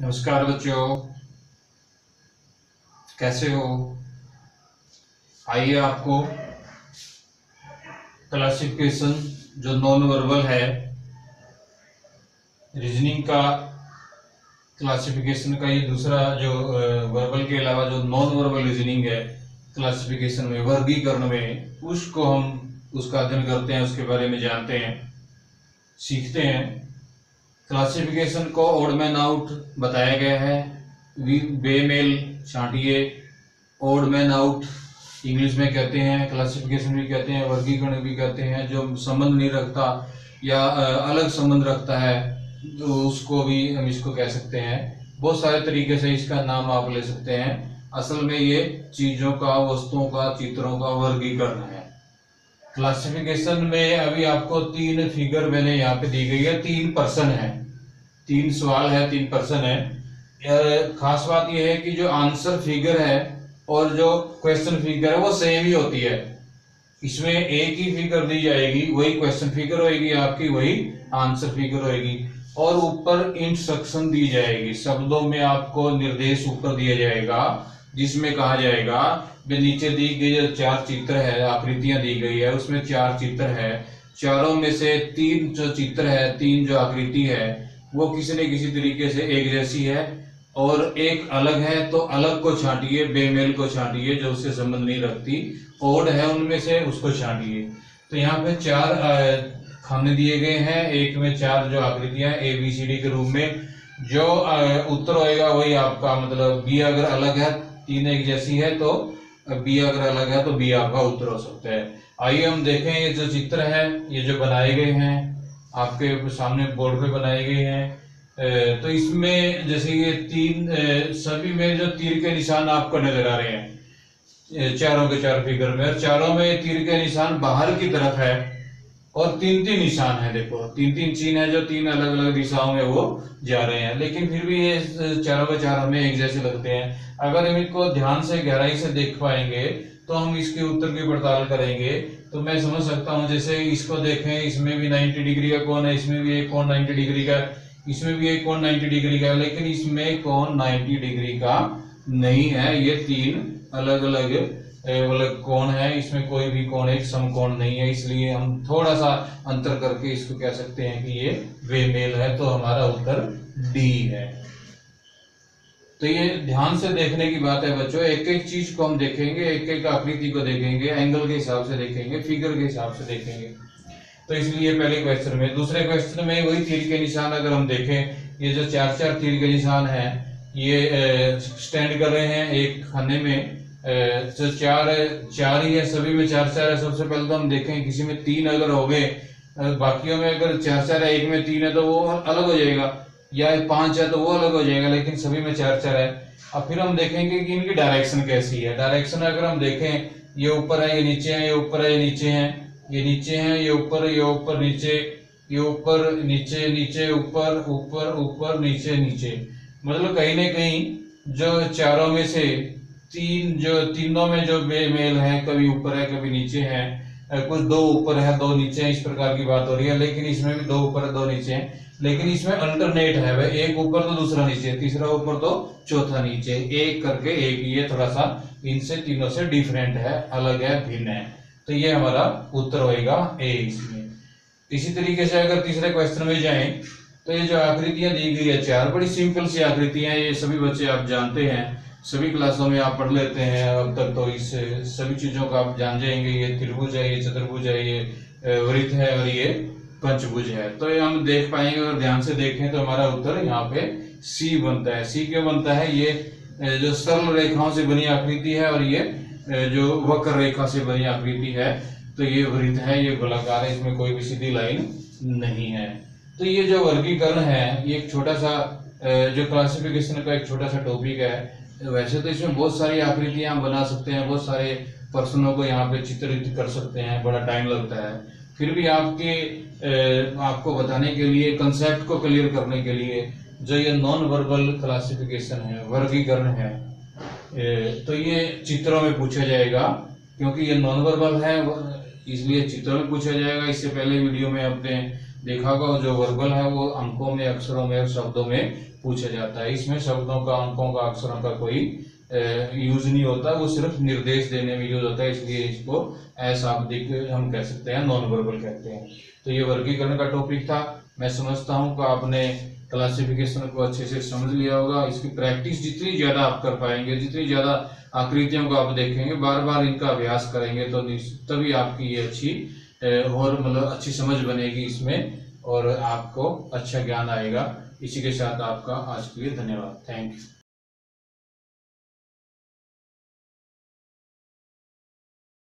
नमस्कार बच्चों, कैसे हो। आइए आपको क्लासिफिकेशन जो नॉन वर्बल है, रीजनिंग का क्लासिफिकेशन का ये दूसरा जो वर्बल के अलावा जो नॉन वर्बल रीजनिंग है क्लासिफिकेशन में, वर्गीकरण में, उसको हम उसका अध्ययन करते हैं, उसके बारे में जानते हैं, सीखते हैं। क्लासिफिकेशन को ऑड मैन आउट बताया गया है। बेमेल छांटिए, ऑड मैन आउट इंग्लिश में कहते हैं, क्लासिफिकेशन भी कहते हैं, वर्गीकरण भी कहते हैं। जो संबंध नहीं रखता या अलग संबंध रखता है तो उसको भी हम इसको कह सकते हैं। बहुत सारे तरीके से इसका नाम आप ले सकते हैं। असल में ये चीजों का, वस्तुओं का, चित्रों का वर्गीकरण है। क्लासिफिकेशन में अभी आपको 3 फिगर मैंने यहाँ पे दी गई है। 3 पर्सन है, 3 सवाल है, 3 पर्सन है। खास बात यह है कि जो आंसर फिगर है और जो क्वेश्चन फिगर है वो सेम ही होती है। इसमें एक ही फिगर दी जाएगी, वही क्वेश्चन फिगर होगी आपकी, वही आंसर फिगर होगी, और ऊपर इंस्ट्रक्शन दी जाएगी। शब्दों में आपको निर्देश ऊपर दिया जाएगा, जिसमें कहा जाएगा नीचे दी गई जो 4 चित्र है, आकृतियां दी गई है, उसमें 4 चित्र है। चारों में से 3 जो चित्र है, 3 जो आकृति है, वो किसी न किसी तरीके से एक जैसी है और एक अलग है, तो अलग को छांटिए, बेमेल को छांटिए, जो उससे संबंध नहीं रखती। ओड है उनमें से, उसको छांटिए। तो यहाँ पे 4 खाने दिए गए हैं, एक में 4 जो आकृतियां ABCD के रूप में। जो उत्तर होएगा वही आपका, मतलब बी अगर अलग है, 3 एक जैसी है, तो बी अगर अलग है तो बी आपका उत्तर हो सकता है। आइए हम देखें ये जो चित्र है, ये जो बनाए गए हैं आपके सामने बोर्ड पे बनाए गए हैं। तो इसमें जैसे ये 3 सभी में जो तीर के निशान आपको नजर आ रहे हैं, चारों के 4 फिगर में, और चारों में तीर के निशान बाहर की तरफ है और 3-3 निशान है। देखो 3-3 चिन्ह है जो 3 अलग अलग दिशाओं में वो जा रहे हैं, लेकिन फिर भी ये चारों के 4 हमें एक जैसे लगते हैं। अगर हम इनको ध्यान से, गहराई से देख पाएंगे तो हम इसके उत्तर की पड़ताल करेंगे। तो मैं समझ सकता हूं, जैसे इसको देखें, इसमें भी 90 डिग्री का कोण है, इसमें भी एक कोण 90 डिग्री का, इसमें भी एक कोण 90 डिग्री का, लेकिन इसमें कोण 90 डिग्री का नहीं है। ये 3 अलग अलग कोण है, इसमें कोई भी कोण एक समकोण नहीं है। इसलिए हम थोड़ा सा अंतर करके इसको कह सकते हैं कि ये बेमेल है। तो हमारा उत्तर डी है। तो ये ध्यान से देखने की बात है बच्चों। एक एक चीज को हम देखेंगे, एक एक आकृति को देखेंगे, एंगल के हिसाब से देखेंगे, फिगर के हिसाब से देखेंगे। तो इसलिए पहले क्वेश्चन में, दूसरे क्वेश्चन में वही तीर के निशान अगर हम देखें, ये जो 4-4 तीर के निशान है, ये स्टैंड कर रहे हैं एक खाने में। जो 4 ही है, सभी में 4-4 है। सबसे पहले तो हम देखें, किसी में 3 अगर हो गए, बाकियों में अगर 4-4 है, एक में 3 है तो वो अलग हो जाएगा, या 5 है तो वो अलग हो जाएगा, लेकिन सभी में 4-4 है। अब फिर हम देखेंगे कि इनकी डायरेक्शन कैसी है। डायरेक्शन अगर हम देखें, ये ऊपर है, ये नीचे है, ये ऊपर है, ये नीचे है, ये नीचे है, ये ऊपर, ये ऊपर नीचे, ये ऊपर नीचे, नीचे ऊपर, ऊपर ऊपर नीचे नीचे। मतलब कहीं ना कहीं जो चारों में से तीनों में जो बेमेल है, कभी ऊपर है कभी नीचे है, कुछ 2 ऊपर है 2 नीचे है, इस प्रकार की बात हो रही है। लेकिन इसमें भी 2 ऊपर है 2 नीचे है, लेकिन इसमें अल्टरनेट है भाई, एक ऊपर तो दूसरा नीचे, तीसरा ऊपर तो चौथा नीचे, एक करके एक। ये थोड़ा सा इनसे तीनों से डिफरेंट है, अलग है, भिन्न है। तो ये हमारा उत्तर होगा ए इसमें। इसी तरीके से अगर तीसरे क्वेश्चन में जाएं, तो ये जो आकृतियां दी गई है 4, बड़ी सिंपल सी आकृतियां, ये सभी बच्चे आप जानते हैं, सभी क्लासों में आप पढ़ लेते हैं अब तक। तो इस सभी चीजों का आप जान जाएंगे। ये त्रिभुज है, ये चतुर्भुज है, ये वृत्त है और ये पंचभुज है। तो ये हम देख पाएंगे, और ध्यान से देखें तो हमारा उत्तर यहाँ पे सी बनता है। सी क्यों बनता है? ये जो सरल रेखाओं से बनी आकृति है और ये जो वक्र रेखा से बनी आकृति है, तो ये वृत्त है, ये गोलाकार है, इसमें कोई भी सीधी लाइन नहीं है। तो ये जो वर्गीकरण है, ये एक छोटा सा जो क्लासिफिकेशन का एक छोटा सा टॉपिक है। वैसे तो इसमें बहुत सारी आकृतियां हम बना सकते हैं, बहुत सारे पर्सनों को यहाँ पे चित्रित कर सकते हैं, बड़ा टाइम लगता है। फिर भी आपको बताने के लिए, कंसेप्ट को क्लियर करने के लिए, जो ये नॉन वर्बल क्लासिफिकेशन है, वर्गीकरण है, तो ये चित्रों में पूछा जाएगा। क्योंकि ये नॉन वर्बल है इसलिए चित्रों में पूछा जाएगा। इससे पहले वीडियो में आपने देखा होगा, जो वर्बल है वो अंकों में, अक्षरों में, शब्दों में पूछा जाता है। इसमें शब्दों का, अंकों का, अक्षरों का कोई यूज नहीं होता, वो सिर्फ निर्देश देने में यूज होता है, इसलिए इसको अशाब्दिक हम कह सकते हैं, नॉन वर्बल कहते हैं। तो ये वर्गीकरण का टॉपिक था। मैं समझता हूँ कि आपने क्लासिफिकेशन को अच्छे से समझ लिया होगा। इसकी प्रैक्टिस जितनी ज्यादा आप कर पाएंगे, जितनी ज्यादा आकृतियों को आप देखेंगे, बार बार इनका अभ्यास करेंगे, तो तभी आपकी ये अच्छी और मतलब अच्छी समझ बनेगी इसमें, और आपको अच्छा ज्ञान आएगा। इसी के साथ आपका आज के लिए धन्यवाद। Thank you.